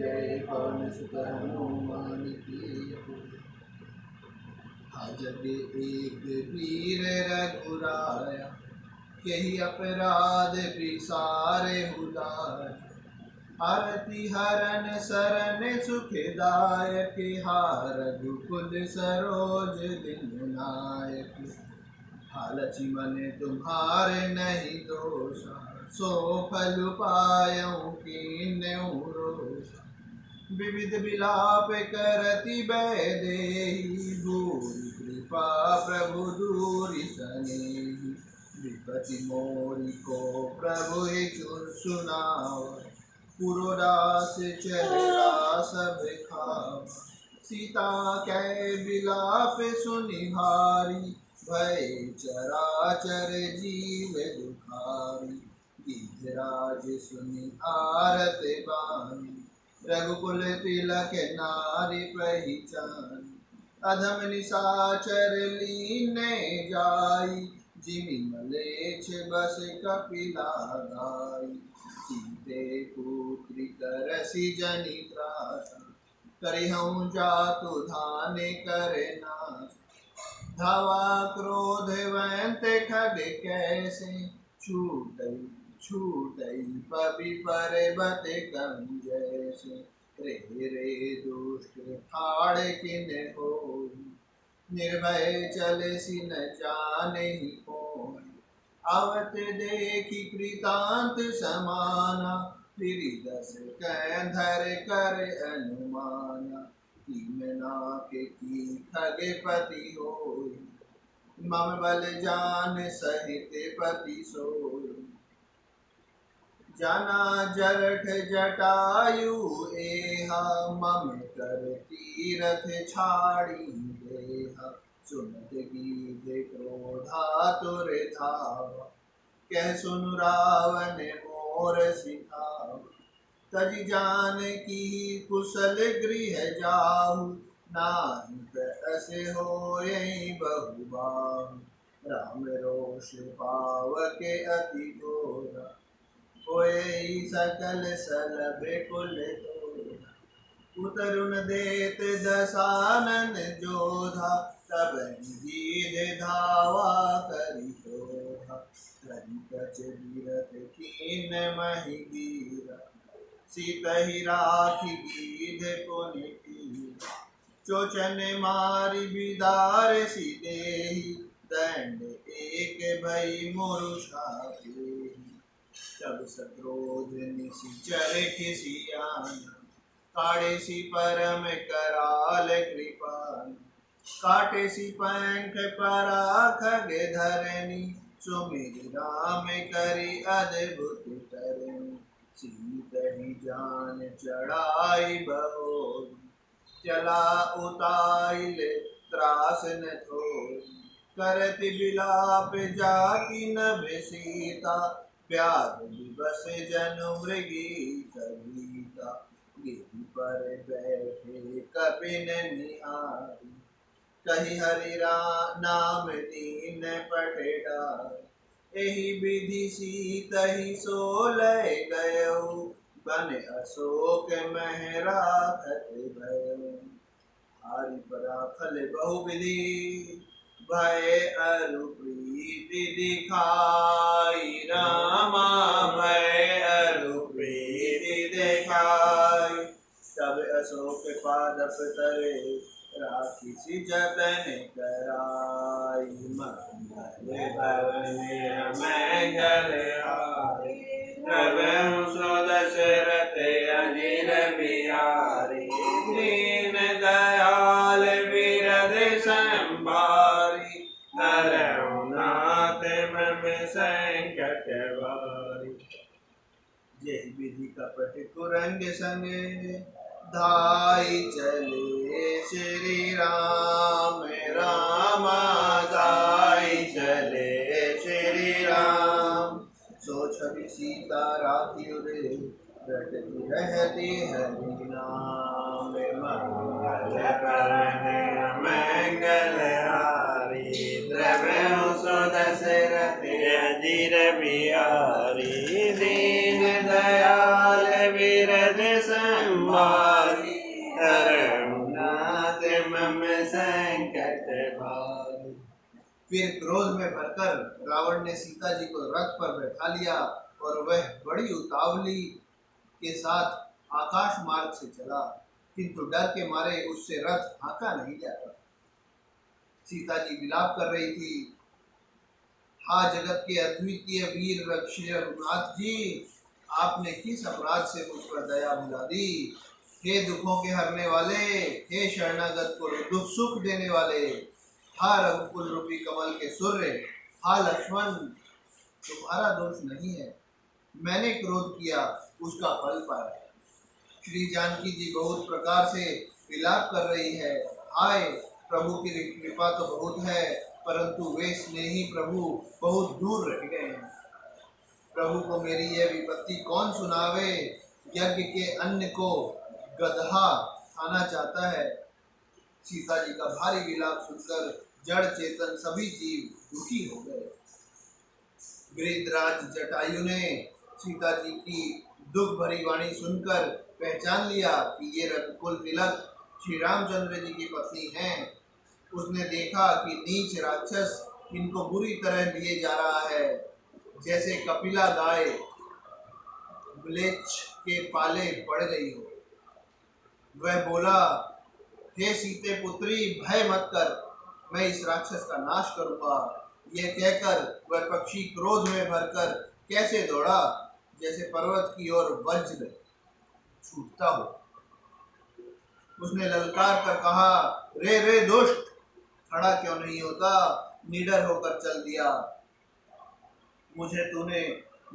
जय पवन सुत हनुमान की। जग एक वीर रघुराया, यही अपराध बिसारे उदार। आरती हरन सरन सुखदायक, रघुकुल सरोज दिन नायक। हालचि मन तुम्हारे नहीं दोषा, सो फल पायऊ कीन्यऊ रोषा। विविध विलाप करति बैदेहि, भूरि कृपा प्रभु दूरि सनेहि। विपति मोरि को प्रभु सुनाव, पुरदास चेहरा सब खाव। सीता कै विलाप सुनि भारी, भय चराचर जीव दुखारी। गिरिराज सुनि आरत बानी, रघुकुल तिलक नारी पहिचान। अधम निशाचर लीने जाई, जिमि मलेच्छ बस कपिला गाई। सीते पुत्री करसि जनि त्रासा, करिहउँ जातु धाने करे नाश। धावा क्रोधवंत खग कैसे, छूटई पवि पर्वत कम जैसे। रे रे दुष्ट ठाड़ किन होई, निर्भय चलसि न जानेहि कोई। आवत देखि कृतांत समाना, फिरि दस कंधर कर अनुमाना। कीमनाके की खगपति होई, मम बल जान सहित पति सोई। जना जरठ जटायु एहा, मम कर तीरथ छाड़ी देहा। सुनत गीध क्रोधातुर धावा, कह सुनु रावण मोर सिखावा। तजि जानकी कुशल गृह जाहु, नाहि प्रयास होय बहु बाहु। राम रोष पावके अति घोरा, होय सकल सलभ कुल तोरा। उतरुन देत दसानन जोधा, तब गीध धावा करि क्रोधा। करि कछ बिरथ कीन महि गिरा, सीतहि राखि गीध पुनि पीरा। चोचन मारि बिदारसि देहि, दंड एक भई मुरुषा पेहि। तब सक्रोध निशिचर खिसियाना, काढ़ेसि परम कराल कृपाना। काटेसि पंख पराखग धरनी, सुमिरि राम करि अद्भुत तरनी। सीतहि जान चढ़ाई बहोरी, चला उताइल त्रास न थोई। करति विलाप जाति नभ सीता, व्याध विवश जनु मृगी सहिता। गिरि पर बैठे कपिन निहारी, कहि हरि नाम दीन पटे डारी। एहि विधि सीतहि सोलय गयउ, बन अशोक मह राखत भयउ। हारि पराखल बहु विधि, भय अरु प्रीति दिखाई। रामा भय अरु प्रीति दिखाई। तब अशोक पादप तरे, राखिसि जतन कराई। मंगल भवन मंगल हारी, प्रभु सो दशरथ अजिर बिहारी। दीन दयाल बिरद संभारी, हरऊ नाथ मम संकट भारी। यही विधि कपट कुरंग संगे, धाई चले श्री राम। रामा धाई चले श्री राम। सो छवि सीता राखी रे, रटती रहती हरि नाम। मंगल भवन मंगल हारी, द्रव्य सो दशरथ अजिर बिहारी। दीन दयाल बिरद संभारी, तुम्हारी करुणा से मम संकट भागी। फिर क्रोध में भरकर रावण ने सीता जी को रथ पर बैठा लिया और वह बड़ी उतावली के साथ आकाश मार्ग से चला, किंतु डर के मारे उससे रथ हाँका नहीं जाता। सीता जी विलाप कर रही थी, हा जगत के अद्वितीय वीर रघुनाथ जी, आपने किस अपराध से मुझ पर दया भुला दी। हे दुखों के हरने वाले, हे शरणागत को दुख सुख देने वाले, हा रघुकुल रूपी कमल के सूर्य, हा लक्ष्मण, तुम्हारा दोष नहीं है, मैंने क्रोध किया उसका फल पाया। श्री जानकी जी बहुत प्रकार से विलाप कर रही है, हाय प्रभु की कृपा तो बहुत है, परंतु वे स्नेही प्रभु बहुत दूर रह गए हैं। प्रभु को मेरी यह विपत्ति कौन सुनावे, यज्ञ के अन्न को गदहा खाना चाहता है। सीता जी का भारी विलाप सुनकर जड़ चेतन सभी जीव दुखी हो गए। गृहराज जटायु ने सीता जी की दुख भरी वाणी सुनकर पहचान लिया कि ये रघुकुल तिलक श्री रामचंद्र जी की पत्नी हैं। उसने देखा कि नीच राक्षस इनको बुरी तरह लिए जा रहा है, जैसे कपिला गाय म्लेच्छ के पाले पड़ गई हो। वह बोला, हे सीते पुत्री, भय मत कर, मैं इस राक्षस का नाश करूंगा। यह कहकर वह पक्षी क्रोध में भरकर कैसे दौड़ा, जैसे पर्वत की ओर वज्र छूटता हो। उसने ललकार कर कहा, रे रे दुष्ट, खड़ा क्यों नहीं होता, निडर होकर चल दिया। मुझे तूने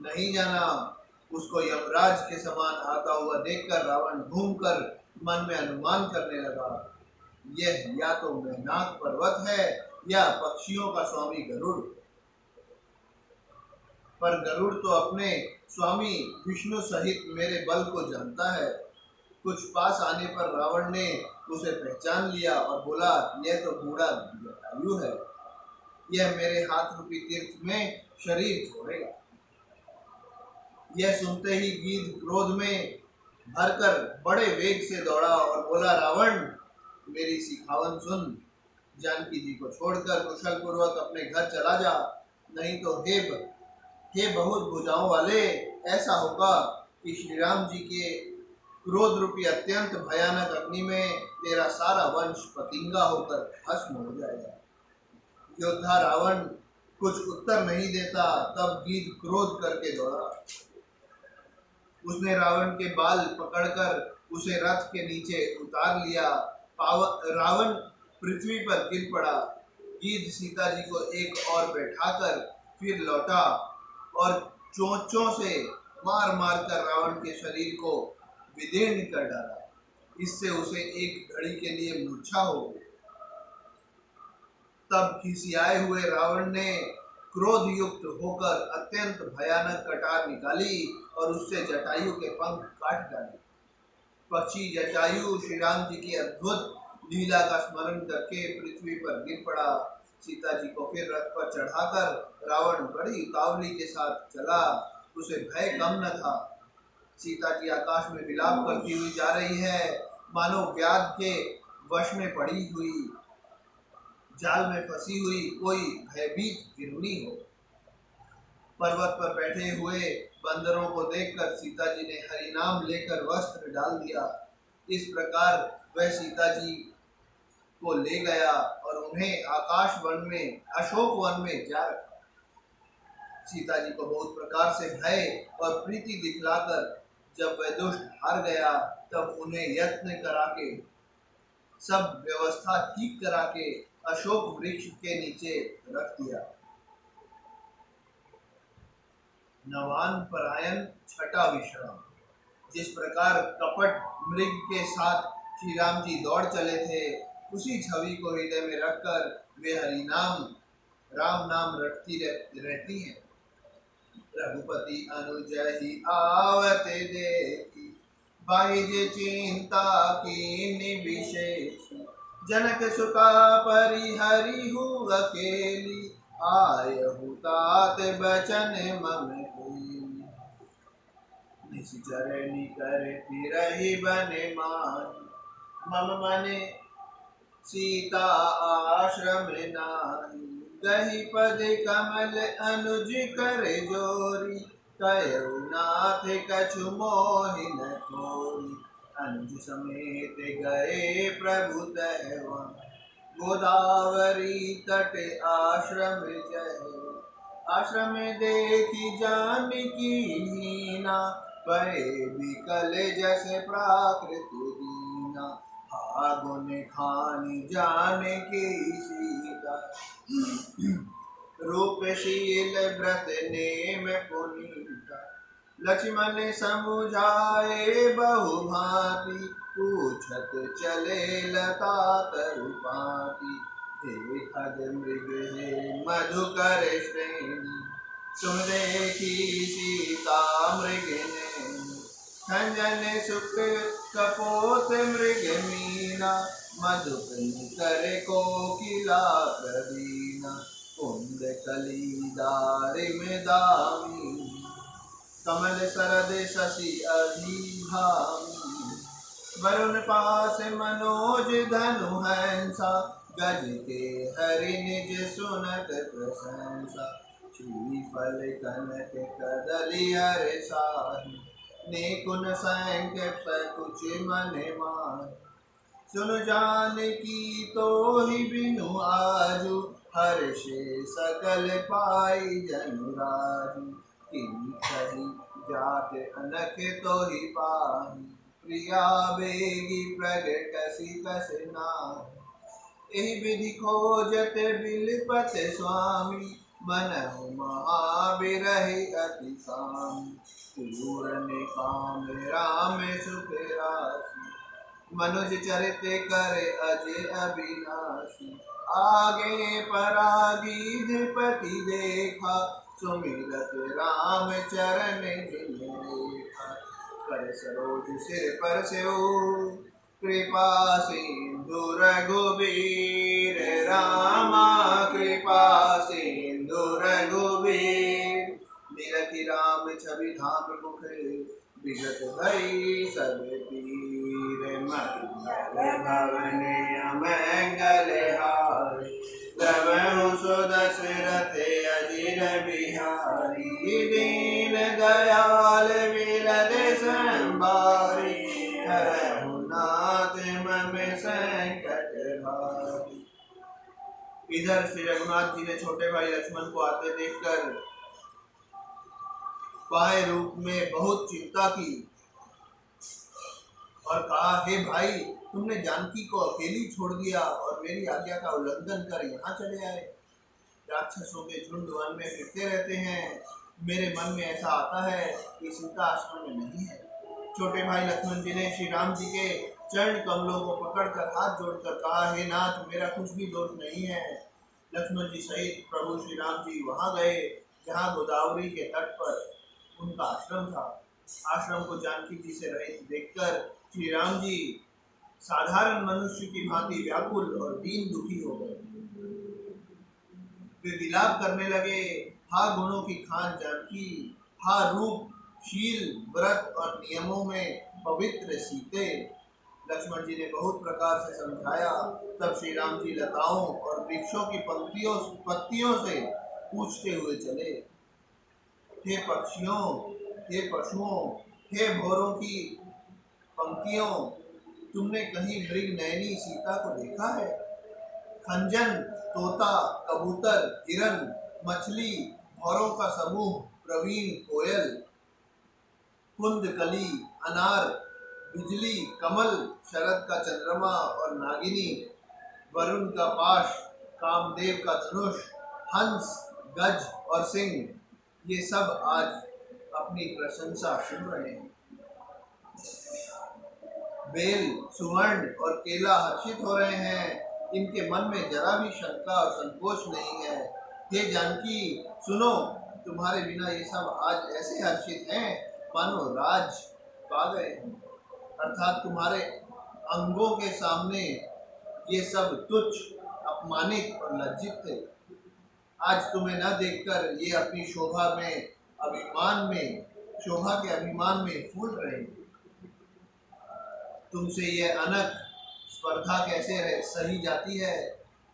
नहीं जाना। उसको यमराज के समान आता हुआ देखकर रावण घूमकर मन में अनुमान करने लगा, यह या तो मेघनाथ पर्वत है या पक्षियों का स्वामी गरुड़। पर गरुड़ तो अपने स्वामी विष्णु सहित मेरे बल को जानता है। कुछ पास आने पर रावण ने उसे पहचान लिया और बोला, यह तो बूढ़ा जटायु है, यह मेरे हाथ रूपी तीर्थ में शरीर छोड़ेगा। यह सुनते ही गीध क्रोध में भरकर बड़े वेग से दौड़ा और बोला, रावण, मेरी सिखावन सुन, जानकी जी को छोड़कर कुशल पूर्वक अपने घर चला जा, नहीं तो हे बहुत भुजाओं वाले, ऐसा होगा कि श्री राम जी के क्रोध रूपी अत्यंत भयानक अग्नि में तेरा सारा वंश पतिंगा होकर भस्म हो जाएगा। योद्धा रावण कुछ उत्तर नहीं देता, तब गीध क्रोध करके दौड़ा। उसने रावण के बाल पकड़कर उसे रथ के नीचे उतार लिया। रावण पृथ्वी पर गिर पड़ा। गीध सीता जी को एक और बैठाकर फिर लौटा और चोंचों से मार मार कर रावण के शरीर को विदीर्ण कर डाला। इससे उसे एक घड़ी के लिए मूर्छा हो गई। तब खिसियाए हुए रावण ने क्रोध युक्त होकर अत्यंत भयानक कटार निकाली और उससे जटायु के पंख काट डाले। पक्षी जटायु श्री राम जी की अद्भुत लीला का स्मरण करके पृथ्वी पर गिर पड़ा। सीता जी को फिर रथ पर चढ़ाकर रावण बड़ी उतावली के साथ चला। उसे भय कम न था। सीता जी आकाश में विलाप करती हुई जा रही है, मानो व्याध के वश में पड़ी हुई, जाल में फंसी हुई कोई भयभीत गिरनी हो। पर्वत पर बैठे हुए बंदरों को देखकर सीता जी ने हरि नाम लेकर वस्त्र डाल दिया। इस प्रकार वह सीता जी को ले गया और उन्हें आकाश वन में, अशोक वन में जा रखा। सीता जी को बहुत प्रकार से भय और प्रीति दिखलाकर जब वह दुष्ट हार गया, तब उन्हें यत्न करा के, सब व्यवस्था ठीक करा के अशोक वृक्ष के नीचे रख दिया। नवान परायण छठा विश्राम। जिस प्रकार कपट मृग के साथ श्री राम जी दौड़ चले थे, उसी छवि को हृदय में रखकर वे हरि नाम, राम नाम रटती रहती हैं। रघुपति अनुज ही आवते देखी, बाहिज चिंता कीन्ही विशेष। जनक सुता परिहरि हूँ अकेली, आयहु तात बचन मम इस चरणी कर फिरहि बने मान, मम मने सीता आश्रम नाहि, गहि पद कमल अनुज कर जोरी, कयउ नाथ कछु मोहि न कोई, अनुज समेत गए प्रभु तहवा, गोदावरी तट आश्रम जय, आश्रम देखी जानकी हीना, भय विकल जस प्राकृत दीना, फागुन खानी जानकी सीता, रूपशील व्रत नेम पुनीता, लक्ष्मण समुझाए बहु भांति, पूछत चले लता तरुपाती, देखत मृग हे मधुकर श्रेणी, तुम देखी सीता मृग नैनी, खंजन सुख कपोत मृग मीना, मधुकर कर कोकिला प्रवीणा, कुंद कली दारिम दामी, कमल सरद शशि अभिधामी, वरुण पास मनोज धनु हंसा, गज के हरि निज सुनत प्रशंसा, श्रीफल कनक कदली हर साहि, नेकुन संग सकुच मन माहि, सुन जानकी तोहि बिनु आजु, हर्षे सकल पाई जनु राजु, किन्ही कही जात अनख तोहि पाहि, प्रिया बेगी प्रगटसी कस नाहि, एहि विधि खोजत बिलपत स्वामी, मनहु महाबिरहि अति कामी, पूरन काम राम सुख राशि, मनुज चरित कर अजय अविनाशी, आगे परागीधपति देखा, सुमिरत राम चरण जिन रेखा, कर सरोज सिर पर सेऊ, कृपा सिंधु रघुबीर रामा, कृपा सिंधु रघुबीर, निरखि राम छवि धाम मुख, विगत भई सब पीर, मंगल भवन अमंगल हारी, प्रभु सुदशरथ अजिर बिहारी, दीन दयाल विरद संभारी, हरहु नाथ मम संकट भारी। इधर श्री रघुनाथ जी ने छोटे भाई लक्ष्मण को आते देखकर बाह्य रूप में बहुत चिंता की और कहा, हे भाई, तुमने जानकी को अकेली छोड़ दिया और मेरी आज्ञा का उल्लंघन कर यहाँ चले आए। राक्षसों के झुंड वन में फिरते रहते हैं, मेरे मन में ऐसा आता है कि सीता आश्रम में नहीं है। छोटे भाई लक्ष्मण जी ने श्री राम जी के चरण कमलों को पकड़कर हाथ जोड़कर कहा, हे नाथ, मेरा कुछ भी दोष नहीं है। लक्ष्मण जी सहित प्रभु श्री राम जी वहां गए जहाँ गोदावरी के तट पर उनका आश्रम था। आश्रम को जानकी जी से रहित देखकर श्री राम जी साधारण मनुष्य की भांति व्याकुल और दीन दुखी हो गए। वे विलाप करने लगे, हा गुणों की खान जानकी, हा रूप शील व्रत और नियमों में पवित्र सीते। लक्ष्मण जी ने बहुत प्रकार से समझाया। तब श्री राम जी लताओं और वृक्षों की पत्तियों से पूछते हुए चले, हे पक्षियों, हे पशुओं, हे भौरों की पंक्तियों, तुमने कहीं मृग नयनी सीता को देखा है? खंजन, तोता, कबूतर, हिरन, मछली, भौरों का समूह, प्रवीण, कोयल, कुंद कली, अनार, बिजली, कमल, शरद का चंद्रमा और नागिनी, वरुण का पाश, कामदेव का धनुष, हंस, गज और सिंह, ये सब आज अपनी प्रशंसा सुन रहे हैं। बेल, सुवर्ण और केला हर्षित हो रहे हैं, इनके मन में जरा भी शंका और संकोच नहीं है। हे जानकी, सुनो, तुम्हारे बिना ये सब आज ऐसे हर्षित हैं मानो राज पा गए हैं। अर्थात तुम्हारे अंगों के सामने ये सब तुच्छ, अपमानित और लज्जित थे। आज तुम्हें न देखकर ये अपनी शोभा में, अभिमान में शोभा के अभिमान में फूल रहे। तुमसे यह अनक स्पर्धा कैसे सही जाती है?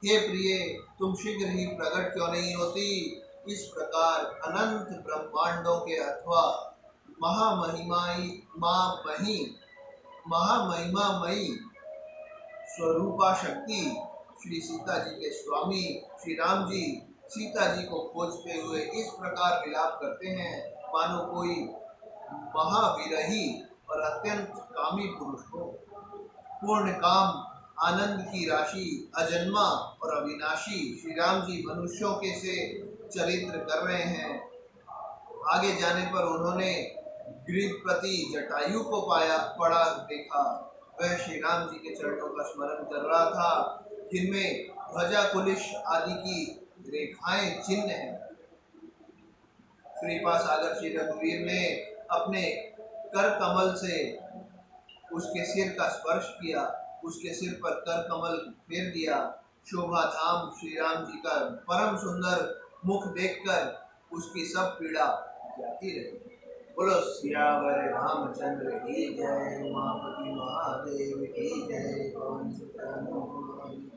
हे प्रिय, तुम शीघ्र ही प्रकट क्यों नहीं होती? इस प्रकार अनंत ब्रह्मांडों के अथवा महामहिमाई मही महामहिमामयी स्वरूपा शक्ति श्री सीता जी के स्वामी श्री राम जी सीता जी को खोजते हुए इस प्रकार विलाप करते हैं, मानो कोई महाविरही और अत्यंत कामी पुरुष हो। पूर्ण काम आनंद की राशि अजन्मा और अविनाशी श्री राम जी मनुष्यों के से चरित्र कर रहे हैं। आगे जाने पर उन्होंने गृहपति जटायु को पड़ा देखा। वह श्री राम जी के चरणों का स्मरण कर रहा था, जिनमें ध्वजा कुलिश आदि की रेखाएं चिन्ह हैं। कृपा सागर श्री रघुवीर ने अपने कर कमल से उसके सिर का स्पर्श किया, उसके सिर पर कर कमल फेर दिया। शोभा धाम श्री राम जी का परम सुंदर मुख देखकर उसकी सब पीड़ा जाती रही। बोलो सियावर रामचंद्र की जय, उमापति महादेव की जय, पवन सुत हनुमान